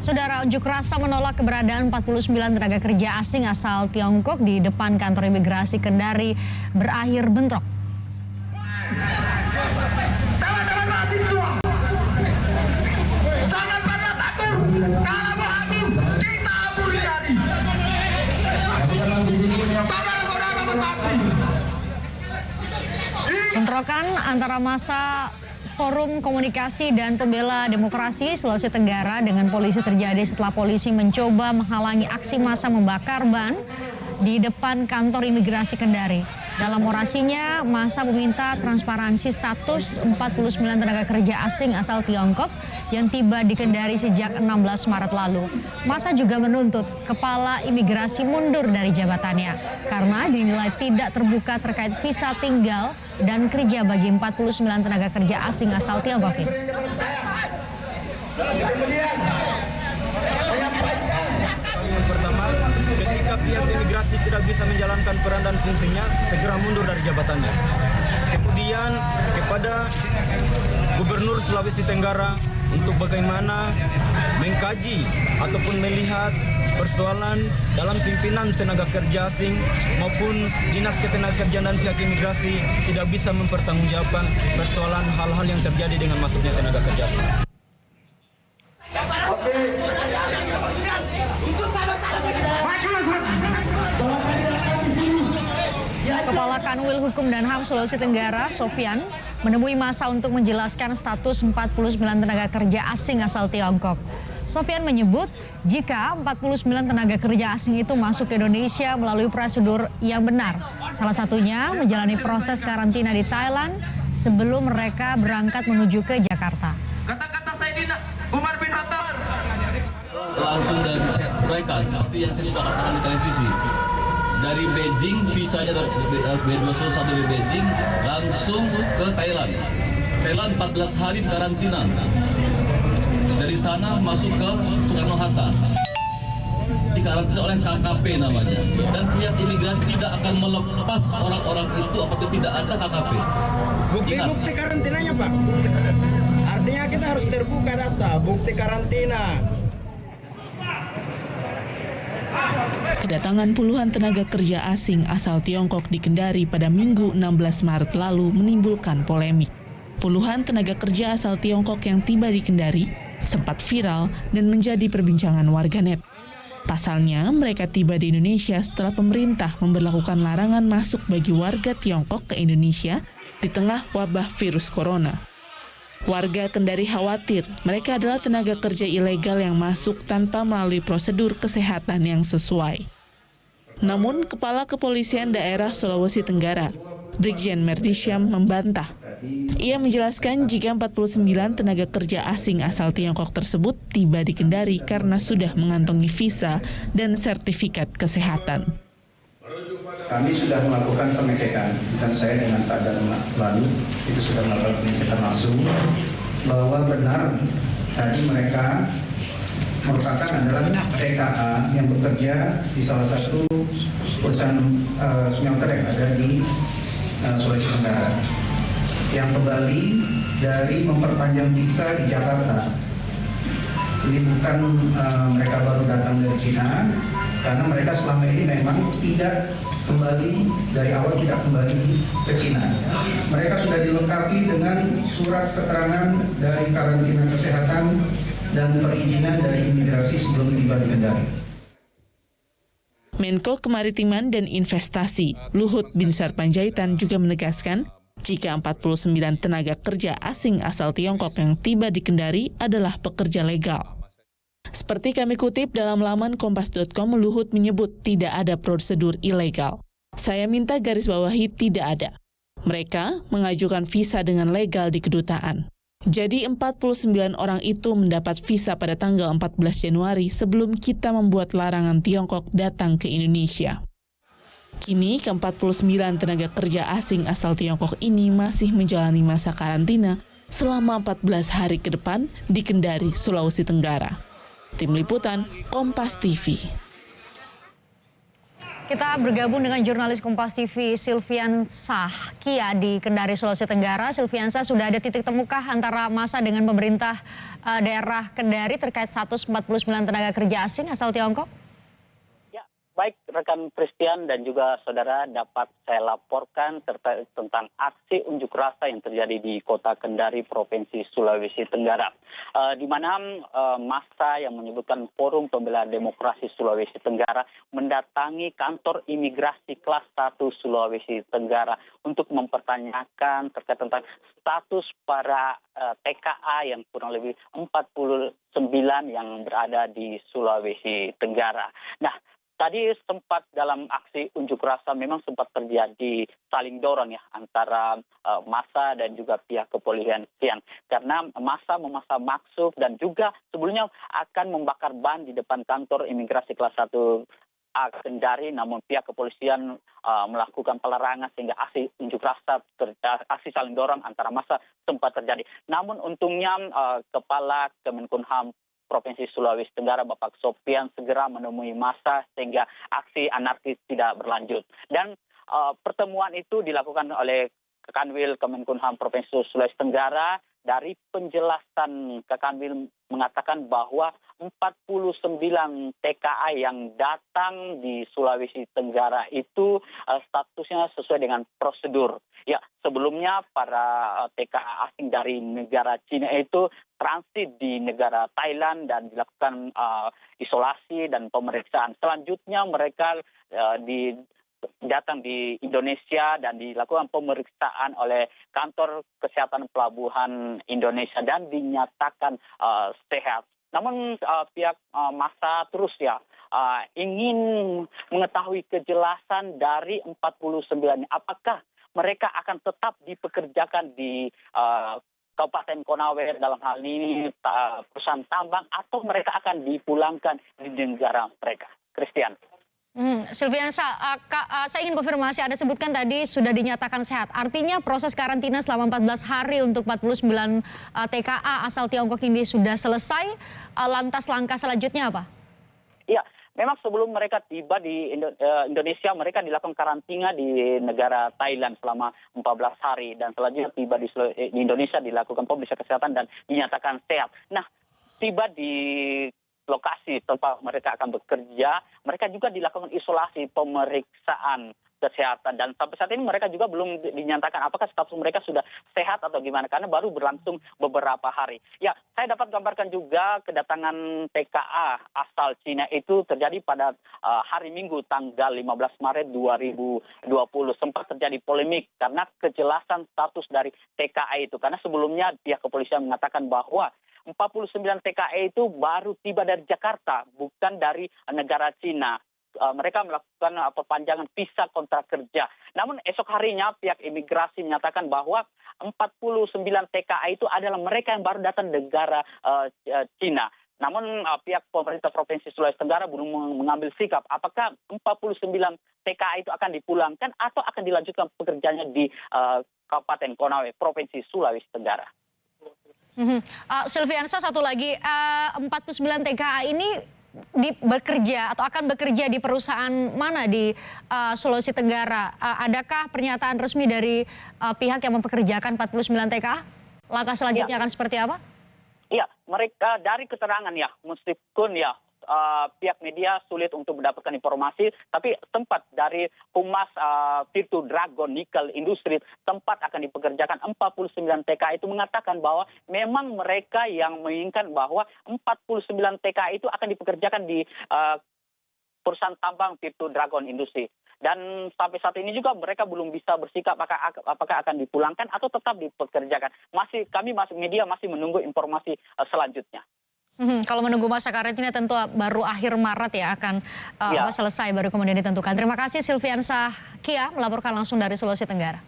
Saudara, unjuk rasa menolak keberadaan 49 tenaga kerja asing asal Tiongkok di depan kantor imigrasi Kendari berakhir bentrok. Teman-teman mahasiswa, jangan pernah takut. Kalau mau habis, kita habis dari. Saudara-saudara bersatu. Bentrokan antara massa Forum Komunikasi dan Pembela Demokrasi Sulawesi Tenggara dengan polisi terjadi setelah polisi mencoba menghalangi aksi massa membakar ban di depan kantor imigrasi Kendari. Dalam orasinya, massa meminta transparansi status 49 tenaga kerja asing asal Tiongkok yang tiba di Kendari sejak 16 Maret lalu. Massa juga menuntut kepala imigrasi mundur dari jabatannya karena dinilai tidak terbuka terkait visa tinggal dan kerja bagi 49 tenaga kerja asing asal Tiongkok ini. Yang pertama, ketika pihak imigrasi tidak bisa menjalankan peran dan fungsinya, segera mundur dari jabatannya. Kemudian kepada Gubernur Sulawesi Tenggara untuk bagaimana mengkaji ataupun melihat persoalan dalam pimpinan tenaga kerja asing maupun Dinas Ketenagakerjaan dan pihak imigrasi tidak bisa mempertanggungjawabkan persoalan hal-hal yang terjadi dengan masuknya tenaga kerja asing. Kepala Kanwil Hukum dan HAM Sulawesi Tenggara, Sofian, menemui massa untuk menjelaskan status 49 tenaga kerja asing asal Tiongkok. Sofian menyebut jika 49 tenaga kerja asing itu masuk ke Indonesia melalui prosedur yang benar. Salah satunya menjalani proses karantina di Thailand sebelum mereka berangkat menuju ke Jakarta. Kata-kata Saidina Umar bin Khattab langsung dari mereka seperti yang saya sudah katakan di televisi. Dari Beijing, visanya B201 dari Beijing langsung ke Thailand. Thailand 14 hari karantina. Dari sana masuk ke Soekarno-Hatta. Dikarantina oleh KKP namanya. Dan pihak imigrasi tidak akan melepas orang-orang itu apabila tidak ada KKP. Bukti-bukti karantinanya, Pak. Artinya kita harus terbuka data, bukti karantina. Kedatangan puluhan tenaga kerja asing asal Tiongkok di Kendari pada Minggu 16 Maret lalu menimbulkan polemik. Puluhan tenaga kerja asal Tiongkok yang tiba di Kendari sempat viral dan menjadi perbincangan warganet. Pasalnya, mereka tiba di Indonesia setelah pemerintah memberlakukan larangan masuk bagi warga Tiongkok ke Indonesia di tengah wabah virus corona. Warga Kendari khawatir mereka adalah tenaga kerja ilegal yang masuk tanpa melalui prosedur kesehatan yang sesuai. Namun, Kepala Kepolisian Daerah Sulawesi Tenggara, Brigjen Merdisyam membantah. Ia menjelaskan jika 49 tenaga kerja asing asal Tiongkok tersebut tiba di Kendari karena sudah mengantongi visa dan sertifikat kesehatan. Kami sudah melakukan pengecekan dan saya dengan Pak Dan lalu itu sudah melakukan pengecekan langsung bahwa benar tadi mereka merupakan adalah TKA yang bekerja di salah satu perusahaan smelter yang ada di Sulawesi Tenggara yang kembali dari memperpanjang visa di Jakarta. Ini bukan mereka baru datang dari Cina, karena mereka selama ini memang tidak kembali dari awal tidak kembali ke Cina. Mereka sudah dilengkapi dengan surat keterangan dari karantina kesehatan dan perizinan dari imigrasi sebelum tiba di Kendari. Menko Kemaritiman dan Investasi Luhut Binsar Panjaitan juga menegaskan jika 49 tenaga kerja asing asal Tiongkok yang tiba di Kendari adalah pekerja legal. Seperti kami kutip dalam laman kompas.com, Luhut menyebut tidak ada prosedur ilegal. Saya minta garis bawahi tidak ada. Mereka mengajukan visa dengan legal di kedutaan. Jadi 49 orang itu mendapat visa pada tanggal 14 Januari sebelum kita membuat larangan Tiongkok datang ke Indonesia. Kini ke-49 tenaga kerja asing asal Tiongkok ini masih menjalani masa karantina selama 14 hari ke depan di Kendari, Sulawesi Tenggara. Tim Liputan, Kompas TV. Kita bergabung dengan jurnalis Kompas TV Silviansa Kia di Kendari, Sulawesi Tenggara. Silviansa, sudah ada titik temukah antara massa dengan pemerintah daerah Kendari terkait 149 tenaga kerja asing asal Tiongkok? Ya, baik rekan Christian dan juga saudara, dapat saya laporkan tentang aksi unjuk rasa yang terjadi di Kota Kendari, Provinsi Sulawesi Tenggara. Di mana massa yang menyebutkan Forum Pembela Demokrasi Sulawesi Tenggara mendatangi kantor imigrasi kelas 1 Sulawesi Tenggara untuk mempertanyakan terkait tentang status para TKA yang kurang lebih 49 yang berada di Sulawesi Tenggara. Nah, tadi sempat dalam aksi unjuk rasa memang sempat terjadi saling dorong ya antara massa dan juga pihak kepolisian, karena massa memasang maksud dan juga sebelumnya akan membakar ban di depan kantor imigrasi kelas 1 Kendari, namun pihak kepolisian melakukan pelarangan sehingga aksi unjuk rasa, aksi saling dorong antara massa sempat terjadi. Namun untungnya Kepala Kemenkumham Provinsi Sulawesi Tenggara Bapak Sofian segera menemui massa sehingga aksi anarkis tidak berlanjut. Dan pertemuan itu dilakukan oleh Kanwil Kemenkumham Provinsi Sulawesi Tenggara. Dari penjelasan Kanwil mengatakan bahwa 49 TKA yang datang di Sulawesi Tenggara itu statusnya sesuai dengan prosedur. Ya, sebelumnya para TKA asing dari negara Cina itu transit di negara Thailand dan dilakukan isolasi dan pemeriksaan. Selanjutnya mereka datang di Indonesia dan dilakukan pemeriksaan oleh kantor kesehatan pelabuhan Indonesia dan dinyatakan sehat. Namun pihak massa terus ingin mengetahui kejelasan dari 49 apakah mereka akan tetap dipekerjakan di Kabupaten Konawe dalam hal ini perusahaan tambang atau mereka akan dipulangkan di negara mereka. Christian. Silviansa, saya ingin konfirmasi, Anda sebutkan tadi sudah dinyatakan sehat. Artinya proses karantina selama 14 hari untuk 49 TKA asal Tiongkok ini sudah selesai. Lantas langkah selanjutnya apa? Iya, memang sebelum mereka tiba di Indonesia, mereka dilakukan karantina di negara Thailand selama 14 hari. Dan selanjutnya tiba di Indonesia dilakukan pemeriksaan kesehatan dan dinyatakan sehat. Nah, tiba di lokasi tempat mereka akan bekerja, mereka juga dilakukan isolasi pemeriksaan kesehatan dan sampai saat ini mereka juga belum dinyatakan apakah status mereka sudah sehat atau gimana karena baru berlangsung beberapa hari. Ya, saya dapat gambarkan juga kedatangan TKA asal Cina itu terjadi pada hari Minggu tanggal 15 Maret 2020. Sempat terjadi polemik karena kejelasan status dari TKA itu karena sebelumnya pihak kepolisian mengatakan bahwa 49 TKA itu baru tiba dari Jakarta, bukan dari negara Cina. Mereka melakukan perpanjangan visa kontrak kerja. Namun esok harinya pihak imigrasi menyatakan bahwa 49 TKA itu adalah mereka yang baru datang negara Cina. Namun pihak pemerintah Provinsi Sulawesi Tenggara belum mengambil sikap apakah 49 TKA itu akan dipulangkan atau akan dilanjutkan pekerjaannya di Kabupaten Konawe, Provinsi Sulawesi Tenggara. Silviansa, satu lagi, 49 TKA ini bekerja atau akan bekerja di perusahaan mana di Sulawesi Tenggara? Adakah pernyataan resmi dari pihak yang mempekerjakan 49 TKA? Langkah selanjutnya akan seperti apa? Iya, mereka dari keterangan meskipun pihak media sulit untuk mendapatkan informasi, tapi tempat dari Humas Virtu Dragon Nickel Industri tempat akan dipekerjakan 49 TKA itu mengatakan bahwa memang mereka yang menginginkan bahwa 49 TKA itu akan dipekerjakan di perusahaan tambang Virtu Dragon Industri. Dan sampai saat ini juga mereka belum bisa bersikap apakah akan dipulangkan atau tetap dipekerjakan. Kami media masih menunggu informasi selanjutnya. Kalau menunggu masa karantina tentu baru akhir Maret akan selesai baru kemudian ditentukan. Terima kasih Silviansa Kia melaporkan langsung dari Sulawesi Tenggara.